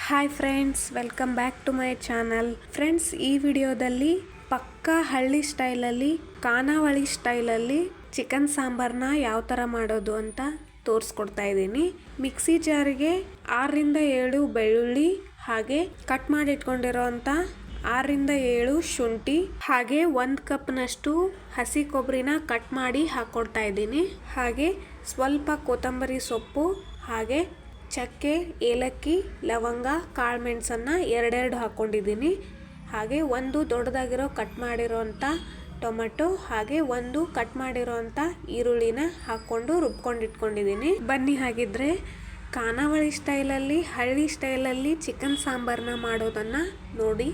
Hi friends, welcome back to my channel. Friends, ಈ ವಿಡಿಯೋದಲ್ಲಿ ಪಕ್ಕಾ ಹಳ್ಳಿ ಸ್ಟೈಲಲ್ಲಿ, ಖಾನಾವಳಿ ಸ್ಟೈಲಲ್ಲಿ ಚಿಕನ್ ಸಾಂಬಾರನ್ನ ಯಾವ ಥರ ಮಾಡೋದು ಅಂತ ತೋರಿಸ್ಕೊಡ್ತಾ ಇದ್ದೀನಿ. ಮಿಕ್ಸಿ ಜಾರಿಗೆ 6ರಿಂದ 7 ಬೆಳ್ಳುಳ್ಳಿ, ಹಾಗೆ ಕಟ್ ಮಾಡಿ ಇಟ್ಕೊಂಡಿರೋ ಅಂಥ 6ರಿಂದ 7 ಶುಂಠಿ, ಹಾಗೆ 1 ಕಪ್ನಷ್ಟು ಹಸಿ ಕೊಬ್ಬರಿನ ಕಟ್ ಮಾಡಿ ಹಾಕ್ಕೊಡ್ತಾ ಇದ್ದೀನಿ. ಹಾಗೆ ಸ್ವಲ್ಪ ಕೊತ್ತಂಬರಿ ಸೊಪ್ಪು, ಹಾಗೆ ಚಕ್ಕೆ, ಏಲಕ್ಕಿ, ಲವಂಗ, ಕಾಳು ಮೆಣಸನ್ನು ಎರಡೆರಡು ಹಾಕ್ಕೊಂಡಿದ್ದೀನಿ. ಹಾಗೆ ಒಂದು ದೊಡ್ಡದಾಗಿರೋ ಕಟ್ ಮಾಡಿರೋಂಥ ಟೊಮೆಟೊ, ಹಾಗೆ ಒಂದು ಕಟ್ ಮಾಡಿರೋಂಥ ಈರುಳ್ಳಿನ ಹಾಕ್ಕೊಂಡು ರುಬ್ಕೊಂಡು ಇಟ್ಕೊಂಡಿದ್ದೀನಿ. ಬನ್ನಿ ಹಾಗಿದ್ರೆ ಖಾನಾವಳಿ ಸ್ಟೈಲಲ್ಲಿ, ಹಳ್ಳಿ ಸ್ಟೈಲಲ್ಲಿ ಚಿಕನ್ ಸಾಂಬಾರನ್ನ ಮಾಡೋದನ್ನು ನೋಡಿ.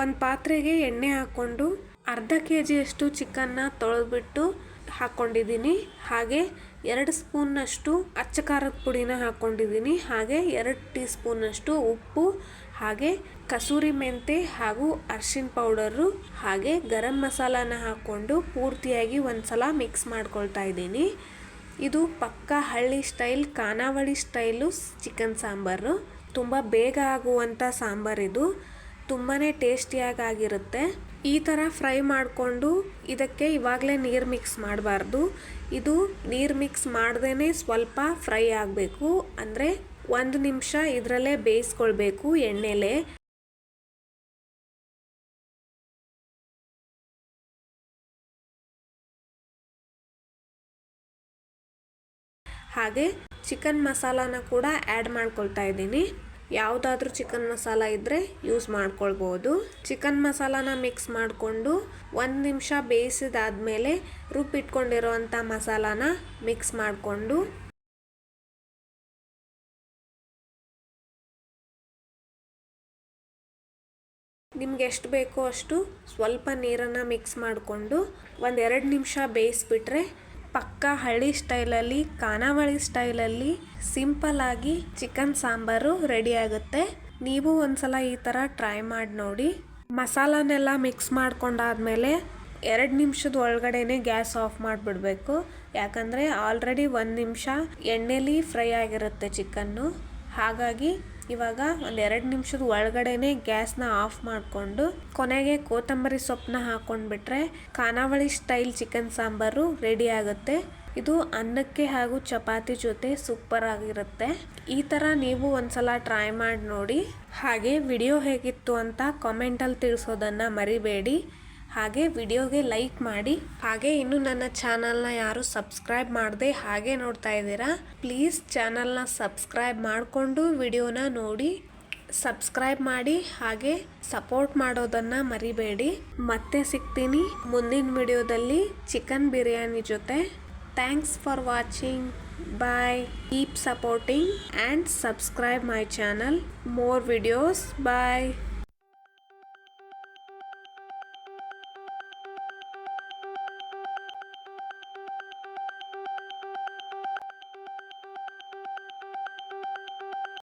ಒಂದು ಪಾತ್ರೆಗೆ ಎಣ್ಣೆ ಹಾಕ್ಕೊಂಡು ಅರ್ಧ ಕೆಜಿಯಷ್ಟು ಚಿಕನ್ನ ತೊಳೆದ್ಬಿಟ್ಟು ಹಾಕ್ಕೊಂಡಿದ್ದೀನಿ. ಹಾಗೆ 2 ಸ್ಪೂನ್ನಷ್ಟು ಅಚ್ಚ ಖಾರದ ಪುಡಿನ ಹಾಕ್ಕೊಂಡಿದ್ದೀನಿ. ಹಾಗೆ 2 ಟೀ ಸ್ಪೂನ್ನಷ್ಟು ಉಪ್ಪು, ಹಾಗೆ ಕಸೂರಿ ಮೆಂತೆ ಹಾಗೂ ಅರಿಶಿನ ಪೌಡರು, ಹಾಗೆ ಗರಂ ಮಸಾಲಾನ ಹಾಕ್ಕೊಂಡು ಪೂರ್ತಿಯಾಗಿ ಒಂದ್ಸಲ ಮಿಕ್ಸ್ ಮಾಡ್ಕೊಳ್ತಾ ಇದ್ದೀನಿ. ಇದು ಪಕ್ಕಾ ಹಳ್ಳಿ ಸ್ಟೈಲ್, ಖಾನಾವಳಿ ಸ್ಟೈಲು ಚಿಕನ್ ಸಾಂಬಾರು. ತುಂಬ ಬೇಗ ಆಗುವಂಥ ಸಾಂಬಾರಿದು, ತುಂಬಾ ಟೇಸ್ಟಿಯಾಗಿರುತ್ತೆ. ಈ ಥರ ಫ್ರೈ ಮಾಡಿಕೊಂಡು ಇದಕ್ಕೆ ಇವಾಗಲೇ ನೀರು ಮಿಕ್ಸ್ ಮಾಡಬಾರ್ದು. ಇದು ನೀರು ಮಿಕ್ಸ್ ಮಾಡ್ದೇ ಸ್ವಲ್ಪ ಫ್ರೈ ಆಗಬೇಕು. ಅಂದರೆ 1 ನಿಮಿಷ ಇದರಲ್ಲೇ ಬೇಯಿಸ್ಕೊಳ್ಬೇಕು ಎಣ್ಣೆಲೆ. ಹಾಗೆ ಚಿಕನ್ ಮಸಾಲಾನ ಕೂಡ ಆ್ಯಡ್ ಮಾಡ್ಕೊಳ್ತಾ ಇದ್ದೀನಿ. ಯಾವುದಾದ್ರೂ ಚಿಕನ್ ಮಸಾಲ ಇದ್ದರೆ ಯೂಸ್ ಮಾಡ್ಕೊಳ್ಬೋದು. ಚಿಕನ್ ಮಸಾಲಾನ ಮಿಕ್ಸ್ ಮಾಡಿಕೊಂಡು 1 ನಿಮಿಷ ಬೇಯಿಸಿದಾದ್ಮೇಲೆ ರುಬ್ಬಿಟ್ಕೊಂಡಿರೋ ಅಂಥ ಮಸಾಲಾನ ಮಿಕ್ಸ್ ಮಾಡಿಕೊಂಡು ನಿಮ್ಗೆ ಎಷ್ಟು ಬೇಕೋ ಅಷ್ಟು ಸ್ವಲ್ಪ ನೀರನ್ನು ಮಿಕ್ಸ್ ಮಾಡಿಕೊಂಡು 1-2 ನಿಮಿಷ ಬೇಯಿಸ್ಬಿಟ್ರೆ ಪಕ್ಕಾ ಹಳ್ಳಿ ಸ್ಟೈಲಲ್ಲಿ, ಖಾನಾವಳಿ ಸ್ಟೈಲಲ್ಲಿ ಸಿಂಪಲ್ ಆಗಿ ಚಿಕನ್ ಸಾಂಬಾರು ರೆಡಿ ಆಗುತ್ತೆ. ನೀವು ಒಂದ್ಸಲ ಈ ಥರ ಟ್ರೈ ಮಾಡಿ ನೋಡಿ. ಮಸಾಲಾನೆಲ್ಲ ಮಿಕ್ಸ್ ಮಾಡ್ಕೊಂಡಾದ್ಮೇಲೆ 2 ನಿಮಿಷದ ಒಳಗಡೆನೆ ಗ್ಯಾಸ್ ಆಫ್ ಮಾಡಿಬಿಡ್ಬೇಕು. ಯಾಕಂದರೆ ಆಲ್ರೆಡಿ 1 ನಿಮಿಷ ಎಣ್ಣೆಲಿ ಫ್ರೈ ಆಗಿರುತ್ತೆ ಚಿಕನ್ನು. ಹಾಗಾಗಿ ಇವಾಗ 1-2 ನಿಮಿಷದ ಒಳಗಡೆನೆ ಗ್ಯಾಸ್ನ ಆಫ್ ಮಾಡಿಕೊಂಡು ಕೊನೆಗೆ ಕೊತ್ತಂಬರಿ ಸೊಪ್ಪನ್ನ ಹಾಕ್ಕೊಂಡ್ಬಿಟ್ರೆ ಖಾನಾವಳಿ ಸ್ಟೈಲ್ ಚಿಕನ್ ಸಾಂಬಾರು ರೆಡಿ ಆಗುತ್ತೆ. ಇದು ಅನ್ನಕ್ಕೆ ಹಾಗೂ ಚಪಾತಿ ಜೊತೆ ಸೂಪರ್ ಆಗಿರುತ್ತೆ. ಈ ಥರ ನೀವು ಒಂದ್ಸಲ ಟ್ರೈ ಮಾಡಿ ನೋಡಿ. ಹಾಗೆ ವಿಡಿಯೋ ಹೇಗಿತ್ತು ಅಂತ ಕಾಮೆಂಟಲ್ಲಿ ತಿಳಿಸೋದನ್ನು ಮರಿಬೇಡಿ. ಹಾಗೆ ವಿಡಿಯೋಗೆ ಲೈಕ್ ಮಾಡಿ. ಹಾಗೆ ಇನ್ನು ನನ್ನ ಚಾನಲ್ನ ಯಾರು ಸಬ್ಸ್ಕ್ರೈಬ್ ಮಾಡದೆ ಹಾಗೆ ನೋಡ್ತಾ ಇದ್ದೀರಾ, ಪ್ಲೀಸ್ ಚಾನಲ್ನ ಸಬ್ಸ್ಕ್ರೈಬ್ ಮಾಡಿಕೊಂಡು ವಿಡಿಯೋನ ನೋಡಿ. ಸಬ್ಸ್ಕ್ರೈಬ್ ಮಾಡಿ, ಹಾಗೆ ಸಪೋರ್ಟ್ ಮಾಡೋದನ್ನು ಮರಿಬೇಡಿ. ಮತ್ತೆ ಸಿಗ್ತೀನಿ ಮುಂದಿನ ವಿಡಿಯೋದಲ್ಲಿ ಚಿಕನ್ ಬಿರಿಯಾನಿ ಜೊತೆ. Thanks for watching. Bye. Keep supporting and subscribe my channel. More videos. Bye.